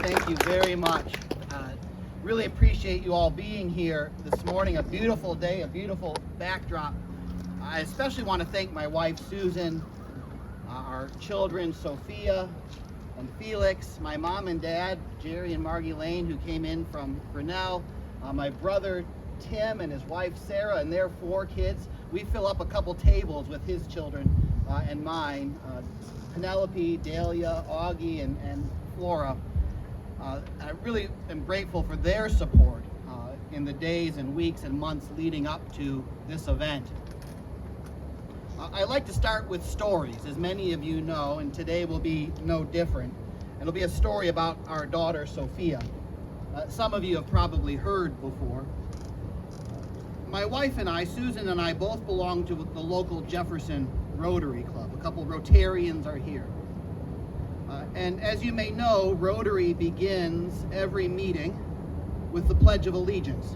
Thank you very much. Really appreciate you all being here this morning. A beautiful day, a beautiful backdrop. I especially want to thank my wife, Susan, our children, Sophia and Felix, my mom and dad, Jerry and Margie Laehn, who came in from Grinnell, my brother, Tim, and his wife, Sarah, and their 4 kids. We fill up a couple tables with his children and mine, Penelope, Dahlia, Augie, and Flora. I really am grateful for their support in the days and weeks and months leading up to this event. I like to start with stories, as many of you know, and today will be no different. It'll be a story about our daughter, Sophia. Some of you have probably heard before. My wife and I, Susan and I, both belong to the local Jefferson Rotary Club. A couple Rotarians are here. And as you may know, Rotary begins every meeting with the Pledge of Allegiance.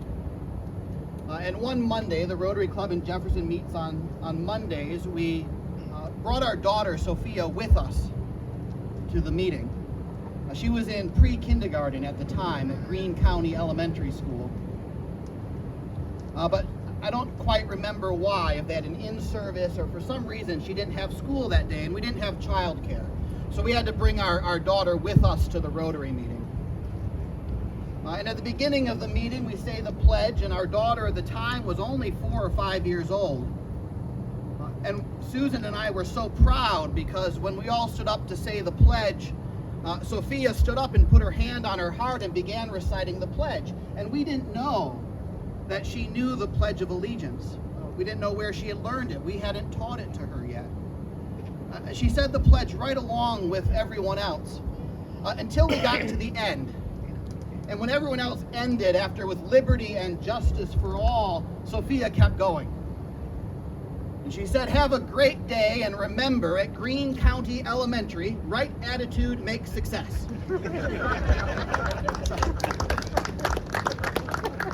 And one Monday, the Rotary Club in Jefferson meets on Mondays. We brought our daughter, Sophia, with us to the meeting. She was in pre-kindergarten at the time at Greene County Elementary School. But I don't quite remember why, if they had an in-service or for some reason she didn't have school that day and we didn't have childcare. So we had to bring our daughter with us to the Rotary meeting. And at the beginning of the meeting, we say the pledge, and our daughter at the time was only 4 or 5 years old. And Susan and I were so proud because when we all stood up to say the pledge, Sophia stood up and put her hand on her heart and began reciting the pledge. And we didn't know that she knew the Pledge of Allegiance. We didn't know where she had learned it. We hadn't taught it to her yet. She said the pledge right along with everyone else until we got to the end. And when everyone else ended, after with liberty and justice for all, Sophia kept going. And she said, "Have a great day, and remember, at Greene County Elementary, right attitude makes success."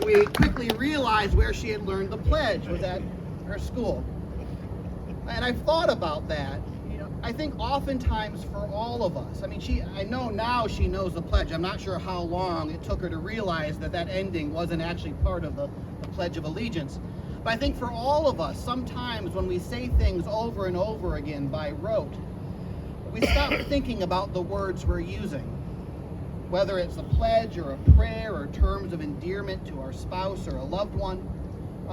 We quickly realized where she had learned the pledge was at her school. And I've thought about that. I think oftentimes for all of us, I know now she knows the pledge. I'm not sure how long it took her to realize that ending wasn't actually part of the Pledge of Allegiance. But I think for all of us, sometimes when we say things over and over again by rote, we stop thinking about the words we're using. Whether it's a pledge or a prayer or terms of endearment to our spouse or a loved one,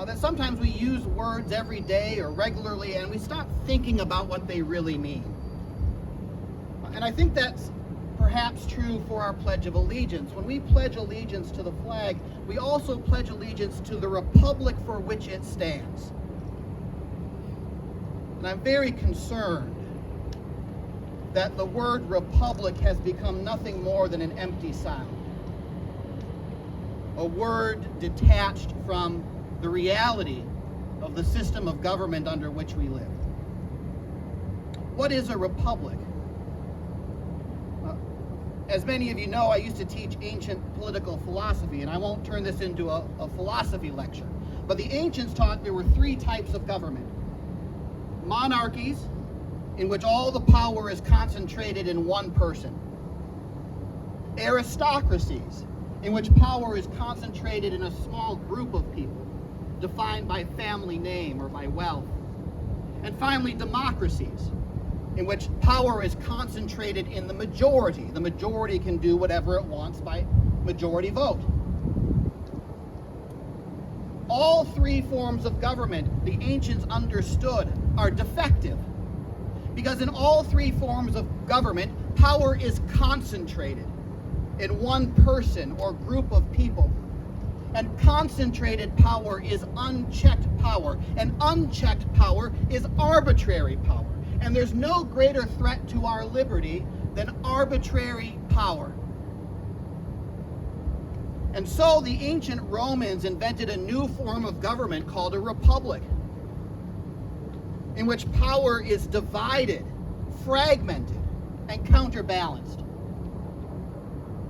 that sometimes we use words every day or regularly and we stop thinking about what they really mean. And I think that's perhaps true for our Pledge of Allegiance. When we pledge allegiance to the flag, we also pledge allegiance to the republic for which it stands. And I'm very concerned that the word republic has become nothing more than an empty sound. A word detached from the reality of the system of government under which we live. What is a republic? As many of you know, I used to teach ancient political philosophy, and I won't turn this into a philosophy lecture. But the ancients taught there were 3 types of government. Monarchies, in which all the power is concentrated in one person. Aristocracies, in which power is concentrated in a small group of people, defined by family name or by wealth. And finally, democracies, in which power is concentrated in the majority. The majority can do whatever it wants by majority vote. All 3 forms of government the ancients understood are defective, because in all 3 forms of government, power is concentrated in one person or group of people. And concentrated power is unchecked power, and unchecked power is arbitrary power. And there's no greater threat to our liberty than arbitrary power. And so the ancient Romans invented a new form of government called a republic, in which power is divided, fragmented, and counterbalanced.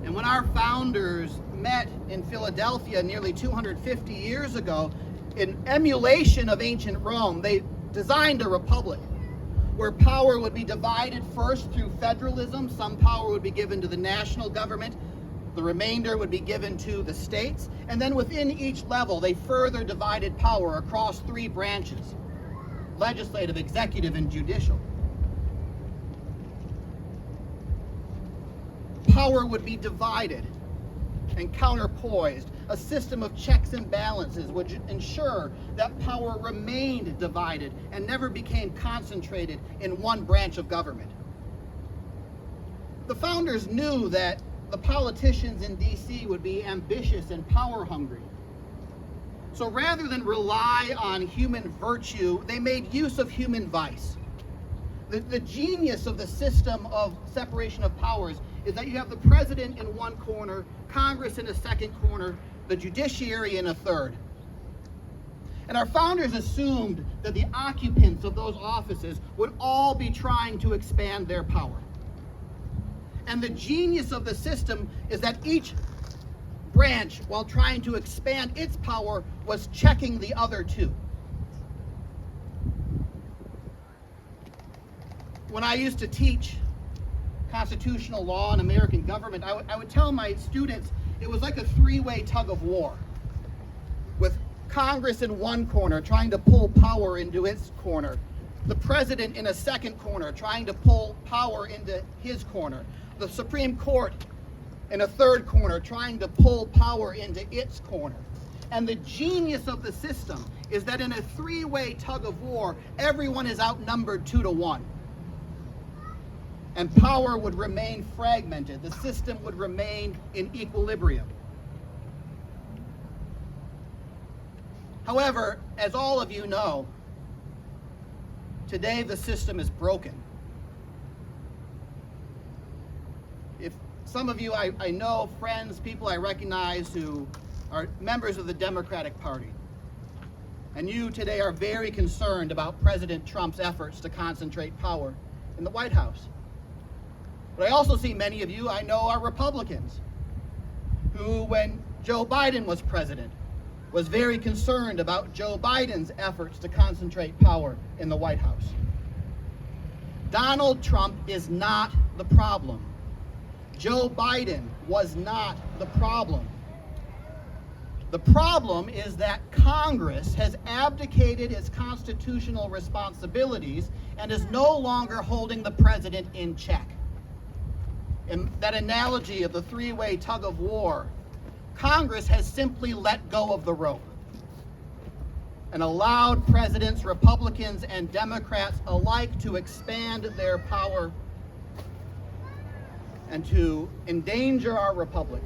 And when our founders met in Philadelphia nearly 250 years ago, in emulation of ancient Rome, they designed a republic where power would be divided first through federalism. Some power would be given to the national government, The remainder would be given to the states, and then within each level, they further divided power across three branches: legislative, executive, and judicial. Power would be divided and counterpoised. A system of checks and balances would ensure that power remained divided and never became concentrated in one branch of government. The founders knew that the politicians in D.C. would be ambitious and power hungry. So rather than rely on human virtue, they made use of human vice. The genius of the system of separation of powers is that you have the president in one corner, Congress in a second corner, the judiciary in a third. And our founders assumed that the occupants of those offices would all be trying to expand their power. And the genius of the system is that each branch, while trying to expand its power, was checking the other two. When I used to teach constitutional law and American government, I would tell my students it was like a three-way tug of war, with Congress in one corner trying to pull power into its corner, the president in a second corner trying to pull power into his corner, the Supreme Court in a third corner trying to pull power into its corner. And the genius of the system is that in a three-way tug of war, everyone is outnumbered 2-1. And power would remain fragmented. The system would remain in equilibrium. However, as all of you know, today the system is broken. If some of you I know, friends, people I recognize who are members of the Democratic Party, and you today are very concerned about President Trump's efforts to concentrate power in the White House. But I also see many of you I know are Republicans who, when Joe Biden was president, was very concerned about Joe Biden's efforts to concentrate power in the White House. Donald Trump is not the problem. Joe Biden was not the problem. The problem is that Congress has abdicated its constitutional responsibilities and is no longer holding the president in check. In that analogy of the three-way tug of war, Congress has simply let go of the rope and allowed presidents, Republicans and Democrats alike, to expand their power and to endanger our republic.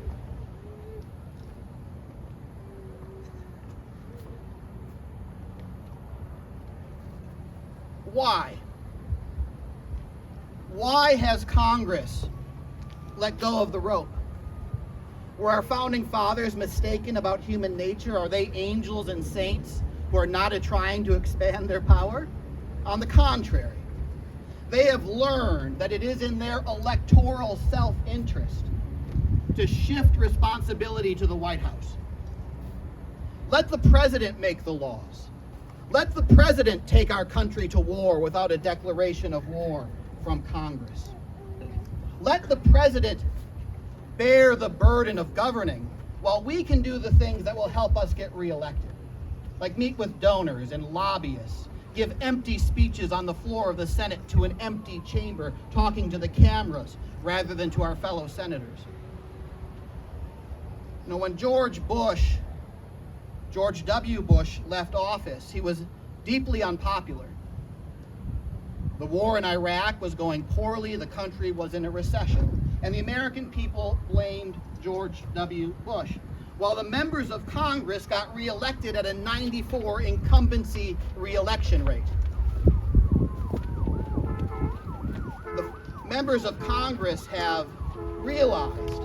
Why? Why has Congress let go of the rope? Were our founding fathers mistaken about human nature? Are they angels and saints who are not trying to expand their power? On the contrary, they have learned that it is in their electoral self-interest to shift responsibility to the White House. Let the president make the laws. Let the president take our country to war without a declaration of war from Congress. Let the president bear the burden of governing while we can do the things that will help us get reelected, like meet with donors and lobbyists, give empty speeches on the floor of the Senate to an empty chamber, talking to the cameras rather than to our fellow senators. You know, when George W. Bush left office, he was deeply unpopular. The war in Iraq was going poorly, the country was in a recession, and the American people blamed George W. Bush, while the members of Congress got reelected at a 94 incumbency reelection rate. The members of Congress have realized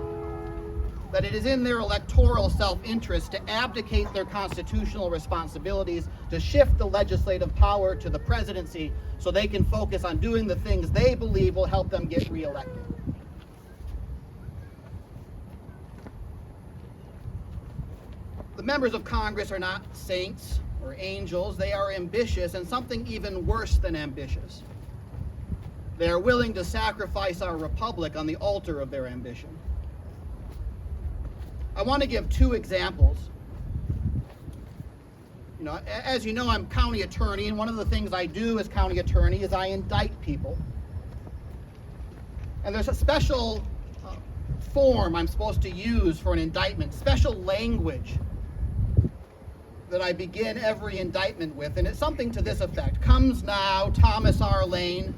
that it is in their electoral self-interest to abdicate their constitutional responsibilities, to shift the legislative power to the presidency so they can focus on doing the things they believe will help them get reelected. The members of Congress are not saints or angels. They are ambitious, and something even worse than ambitious. They are willing to sacrifice our republic on the altar of their ambition. want to give two examples. You know, as you know, I'm county attorney, and one of the things I do as county attorney is I indict people. And there's a special form I'm supposed to use for an indictment, special language that I begin every indictment with, and it's something to this effect. Comes now Thomas R. Laehn,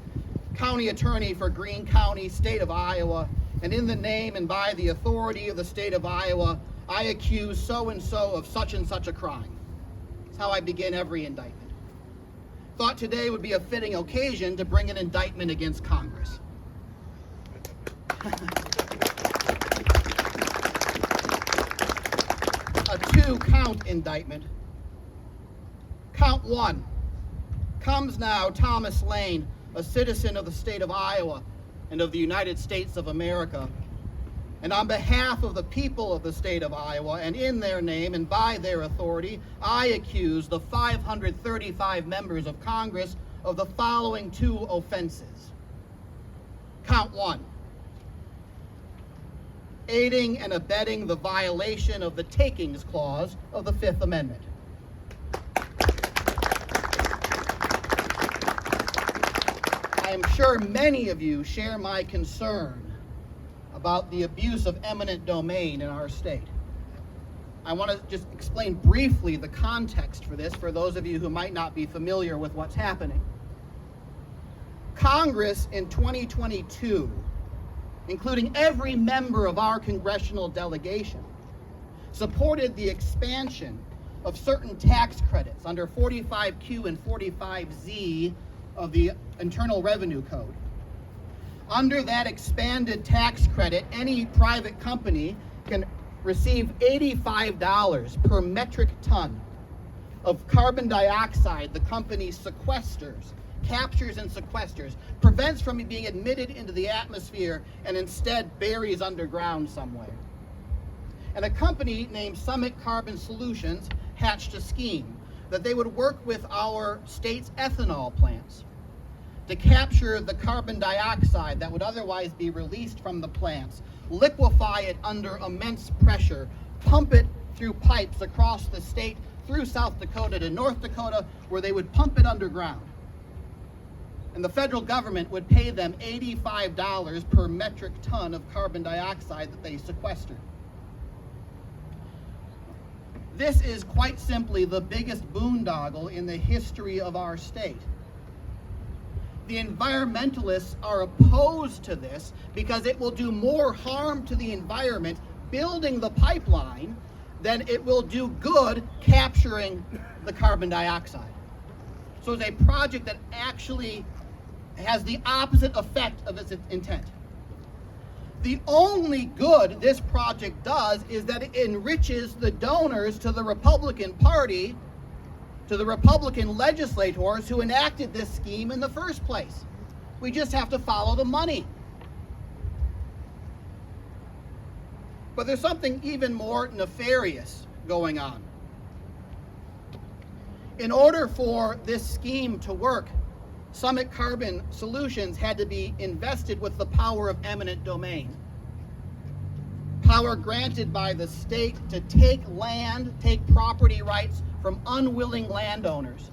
county attorney for Greene County, state of Iowa, and in the name and by the authority of the state of Iowa, I accuse so-and-so of such and such a crime. That's how I begin every indictment. Thought today would be a fitting occasion to bring an indictment against Congress. A two-count indictment. Count one. Comes now Thomas Laehn, a citizen of the state of Iowa and of the United States of America. And on behalf of the people of the state of Iowa, and in their name and by their authority, I accuse the 535 members of Congress of the following two offenses. Count one. Aiding and abetting the violation of the Takings Clause of the Fifth Amendment. I am sure many of you share my concern about the abuse of eminent domain in our state. I want to just explain briefly the context for this for those of you who might not be familiar with what's happening. Congress in 2022, including every member of our congressional delegation, supported the expansion of certain tax credits under 45Q and 45Z of the Internal Revenue Code. Under that expanded tax credit, any private company can receive $85 per metric ton of carbon dioxide the company sequesters, captures and sequesters, prevents from being admitted into the atmosphere, and instead buries underground somewhere. And a company named Summit Carbon Solutions hatched a scheme that they would work with our state's ethanol plants to capture the carbon dioxide that would otherwise be released from the plants, liquefy it under immense pressure, pump it through pipes across the state, through South Dakota to North Dakota, where they would pump it underground. And the federal government would pay them $85 per metric ton of carbon dioxide that they sequestered. This is quite simply the biggest boondoggle in the history of our state. The environmentalists are opposed to this because it will do more harm to the environment building the pipeline than it will do good capturing the carbon dioxide. So it's a project that actually has the opposite effect of its intent. The only good this project does is that it enriches the donors to the Republican Party, to the Republican legislators who enacted this scheme in the first place. We just have to follow the money. But there's something even more nefarious going on. In order for this scheme to work, Summit Carbon Solutions had to be invested with the power of eminent domain. Power granted by the state to take land, take property rights from unwilling landowners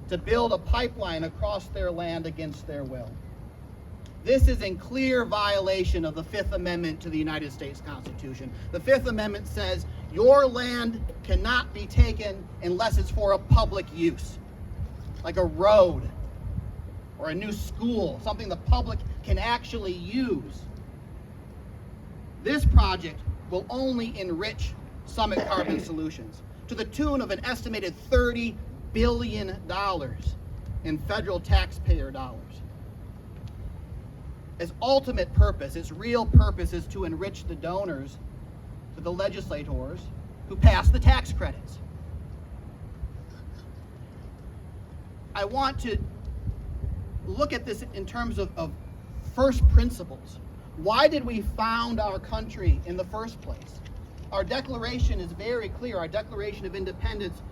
to build a pipeline across their land against their will. This is in clear violation of the Fifth Amendment to the United States Constitution. The Fifth Amendment says your land cannot be taken unless it's for a public use, like a road or a new school, something the public can actually use. This project will only enrich Summit Carbon Solutions to the tune of an estimated $30 billion in federal taxpayer dollars. Its ultimate purpose, its real purpose, is to enrich the donors, to the legislators who pass the tax credits. I want to look at this in terms of first principles. Why did we found our country in the first place? Our Declaration is very clear, our Declaration of Independence.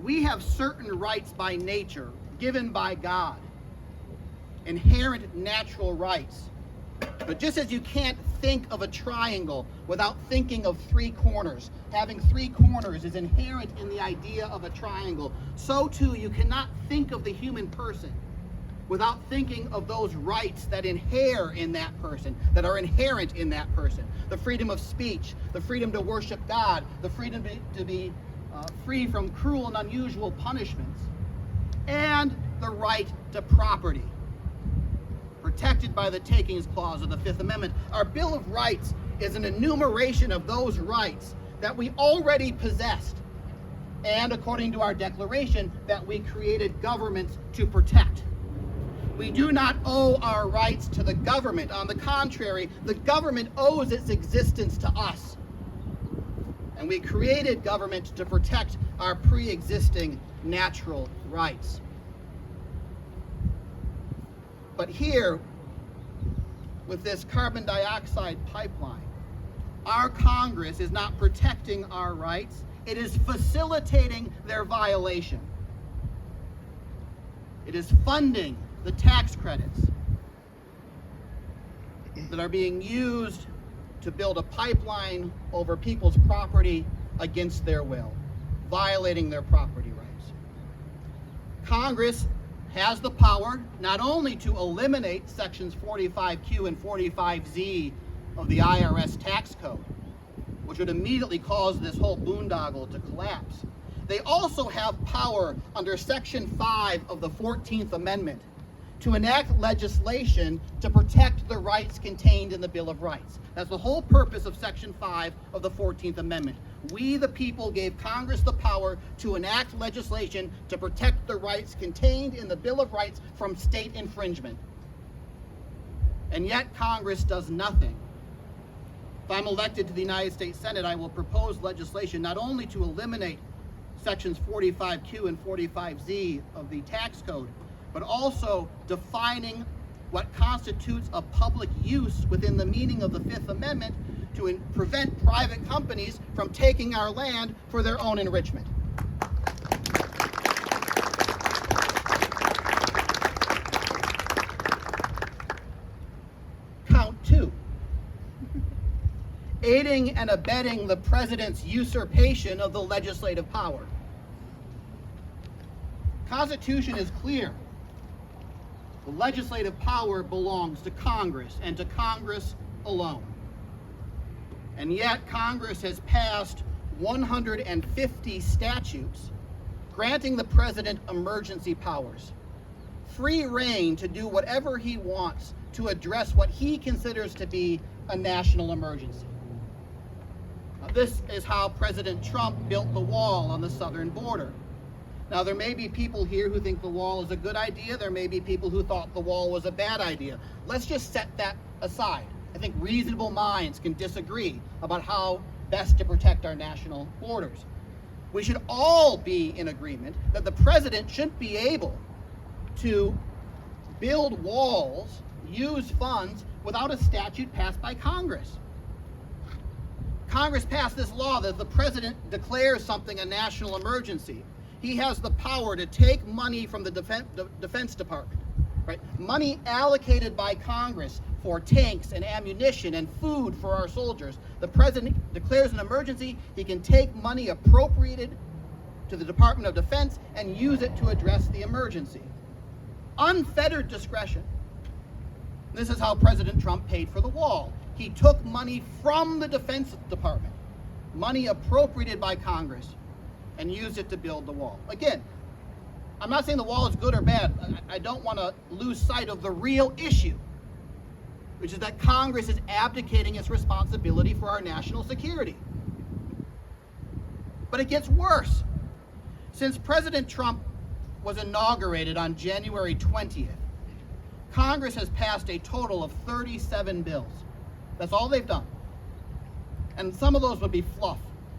We have certain rights by nature, given by God, inherent natural rights But just as you can't think of a triangle without thinking of three corners, having three corners is inherent in the idea of a triangle, so too you cannot think of the human person without thinking of those rights that inhere in that person, that are inherent in that person. The freedom of speech, the freedom to worship God, the freedom to be free from cruel and unusual punishments, and the right to property, protected by the Takings Clause of the Fifth Amendment. Our Bill of Rights is an enumeration of those rights that we already possessed, and according to our Declaration, that we created governments to protect. We do not owe our rights to the government. On the contrary, the government owes its existence to us. And we created government to protect our pre-existing natural rights. But here, with this carbon dioxide pipeline, our Congress is not protecting our rights, it is facilitating their violation. It is funding the tax credits that are being used to build a pipeline over people's property against their will, violating their property rights. Congress has the power not only to eliminate sections 45Q and 45Z of the IRS tax code, which would immediately cause this whole boondoggle to collapse. They also have power under section 5 of the 14th Amendment to enact legislation to protect the rights contained in the Bill of Rights. That's the whole purpose of Section 5 of the 14th Amendment. We, the people, gave Congress the power to enact legislation to protect the rights contained in the Bill of Rights from state infringement. And yet Congress does nothing. If I'm elected to the United States Senate, I will propose legislation not only to eliminate sections 45Q and 45Z of the tax code, but also defining what constitutes a public use within the meaning of the Fifth Amendment to prevent private companies from taking our land for their own enrichment. Count 2. Aiding and abetting the president's usurpation of the legislative power. Constitution is clear. The legislative power belongs to Congress and to Congress alone. And yet Congress has passed 150 statutes granting the president emergency powers, free rein to do whatever he wants to address what he considers to be a national emergency. Now, this is how President Trump built the wall on the southern border. Now, there may be people here who think the wall is a good idea. There may be people who thought the wall was a bad idea. Let's just set that aside. I think reasonable minds can disagree about how best to protect our national borders. We should all be in agreement that the president shouldn't be able to build walls, use funds, without a statute passed by Congress. Congress passed this law that if the president declares something a national emergency, he has the power to take money from the Defense Department, right? Money allocated by Congress for tanks and ammunition and food for our soldiers. The president declares an emergency, he can take money appropriated to the Department of Defense and use it to address the emergency. Unfettered discretion. This is how President Trump paid for the wall. He took money from the Defense Department, money appropriated by Congress, and used it to build the wall. Again, I'm not saying the wall is good or bad. I don't want to lose sight of the real issue, which is that Congress is abdicating its responsibility for our national security. But it gets worse. Since President Trump was inaugurated on January 20th, Congress has passed a total of 37 bills. That's all they've done. And some of those would be fluff,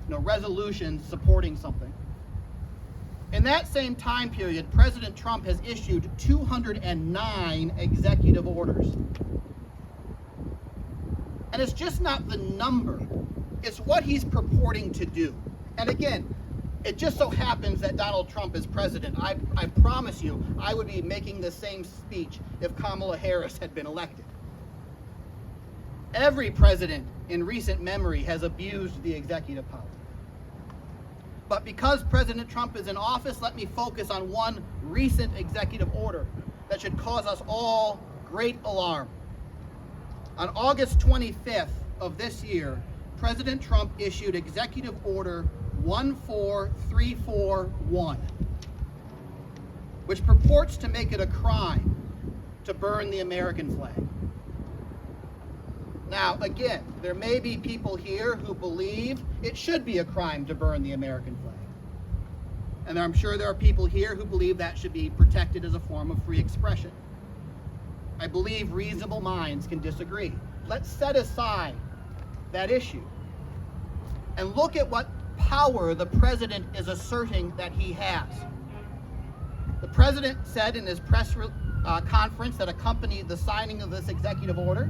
resolutions supporting something. In that same time period, President Trump has issued 209 executive orders. And it's just not the number, it's what he's purporting to do. And again, it just so happens that Donald Trump is president. I promise you, I would be making the same speech if Kamala Harris had been elected. Every president in recent memory has abused the executive power. But because President Trump is in office, let me focus on one recent executive order that should cause us all great alarm. On August 25th of this year, President Trump issued Executive Order 14341, which purports to make it a crime to burn the American flag. Now, again, there may be people here who believe it should be a crime to burn the American flag. And I'm sure there are people here who believe that should be protected as a form of free expression. I believe reasonable minds can disagree. Let's set aside that issue and look at what power the president is asserting that he has. The president said in his press conference that accompanied the signing of this executive order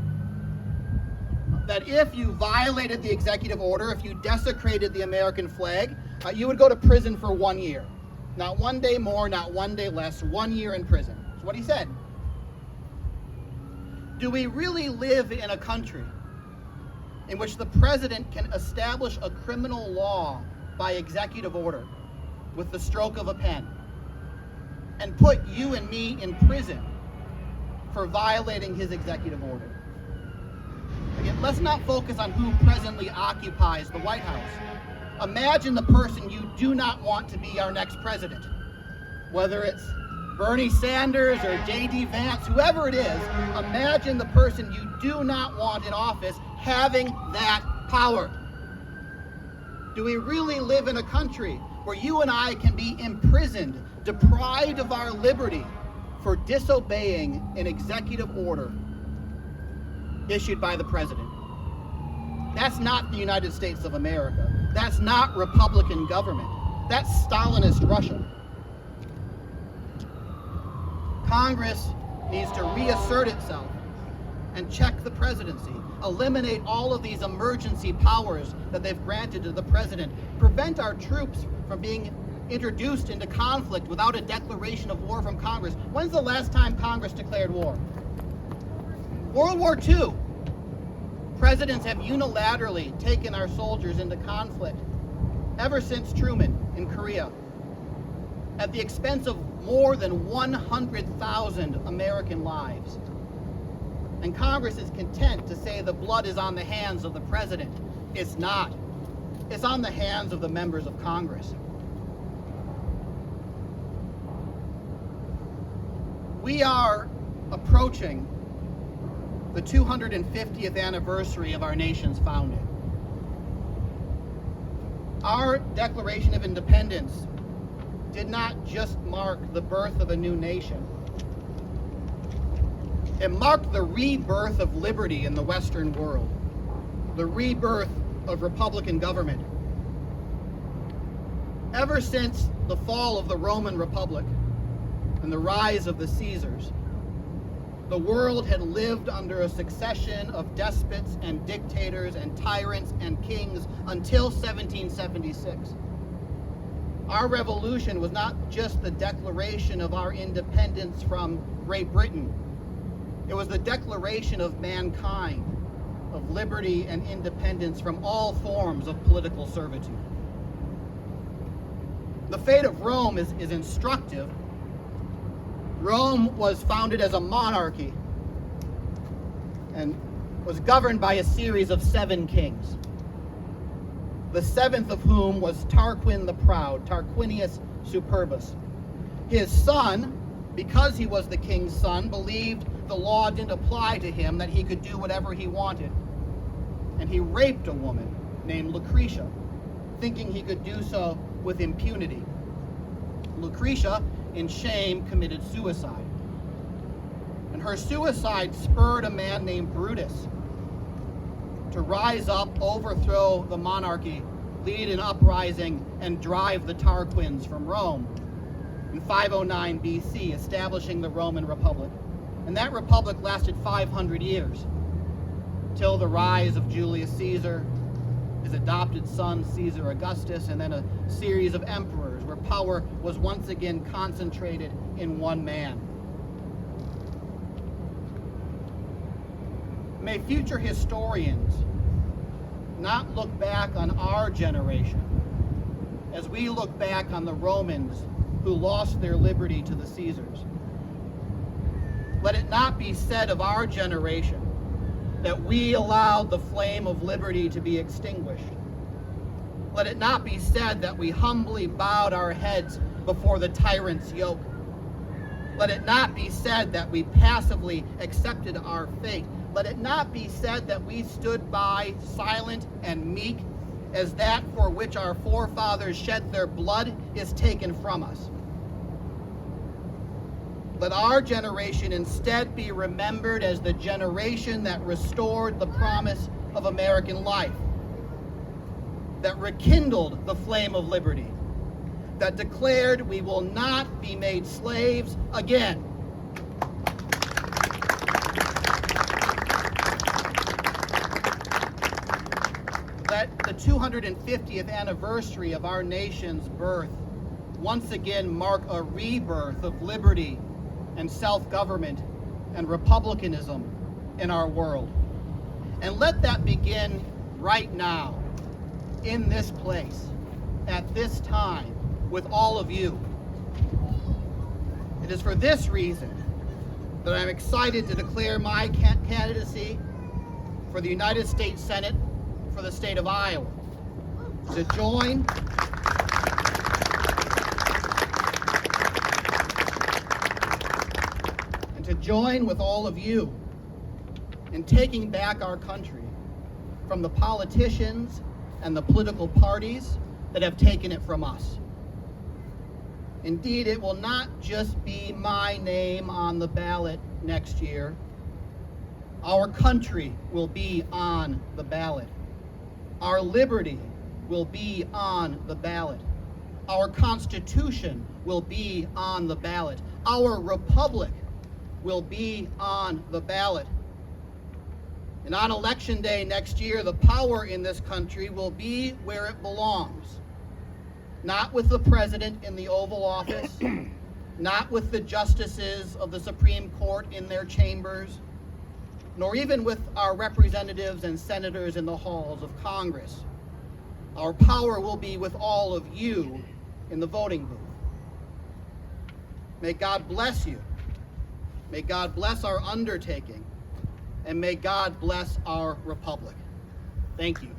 that if you violated the executive order, if you desecrated the American flag, you would go to prison for 1 year. Not 1 day more, not 1 day less, 1 year in prison. That's what he said. Do we really live in a country in which the president can establish a criminal law by executive order with the stroke of a pen and put you and me in prison for violating his executive order? Again, let's not focus on who presently occupies the White House. Imagine the person you do not want to be our next president. Whether it's Bernie Sanders or J.D. Vance, whoever it is, imagine the person you do not want in office having that power. Do we really live in a country where you and I can be imprisoned, deprived of our liberty for disobeying an executive order issued by the president? That's not the United States of America. That's not Republican government. That's Stalinist Russia. Congress needs to reassert itself and check the presidency, eliminate all of these emergency powers that they've granted to the president, prevent our troops from being introduced into conflict without a declaration of war from Congress. When's the last time Congress declared war? World War II. Presidents have unilaterally taken our soldiers into conflict ever since Truman in Korea, at the expense of more than 100,000 American lives. And Congress is content to say the blood is on the hands of the president. It's not. It's on the hands of the members of Congress. We are approaching the 250th anniversary of our nation's founding. Our Declaration of Independence did not just mark the birth of a new nation. It marked the rebirth of liberty in the Western world, the rebirth of Republican government. Ever since the fall of the Roman Republic and the rise of the Caesars, the world had lived under a succession of despots and dictators and tyrants and kings until 1776. Our revolution was not just the declaration of our independence from Great Britain. It was the declaration of mankind, of liberty and independence from all forms of political servitude. The fate of Rome is instructive. Rome was founded as a monarchy and was governed by a series of 7 kings, the 7th of whom was Tarquin the Proud, Tarquinius Superbus. His son, because he was the king's son, believed the law didn't apply to him, that he could do whatever he wanted. And he raped a woman named Lucretia, thinking he could do so with impunity. Lucretia, in shame, committed suicide. And her suicide spurred a man named Brutus to rise up, overthrow the monarchy, lead an uprising, and drive the Tarquins from Rome in 509 BC, establishing the Roman Republic. And that republic lasted 500 years, till the rise of Julius Caesar, his adopted son Caesar Augustus, and then a series of emperors where power was once again concentrated in one man. May future historians not look back on our generation as we look back on the Romans who lost their liberty to the Caesars. Let it not be said of our generation that we allowed the flame of liberty to be extinguished. Let it not be said that we humbly bowed our heads before the tyrant's yoke. Let it not be said that we passively accepted our fate. Let it not be said that we stood by silent and meek as that for which our forefathers shed their blood is taken from us. Let our generation instead be remembered as the generation that restored the promise of American life, that rekindled the flame of liberty, that declared we will not be made slaves again. Let the 250th anniversary of our nation's birth once again mark a rebirth of liberty and self-government and republicanism in our world. And let that begin right now, in this place, at this time, with all of you. It is for this reason that I'm excited to declare my candidacy for the United States Senate for the state of Iowa, to join with all of you in taking back our country from the politicians and the political parties that have taken it from us. Indeed, it will not just be my name on the ballot next year. Our country will be on the ballot. Our liberty will be on the ballot. Our Constitution will be on the ballot. Our republic will be on the ballot. And on Election Day next year, the power in this country will be where it belongs. Not with the president in the Oval Office, not with the justices of the Supreme Court in their chambers, nor even with our representatives and senators in the halls of Congress. Our power will be with all of you in the voting booth. May God bless you. May God bless our undertaking, and may God bless our republic. Thank you.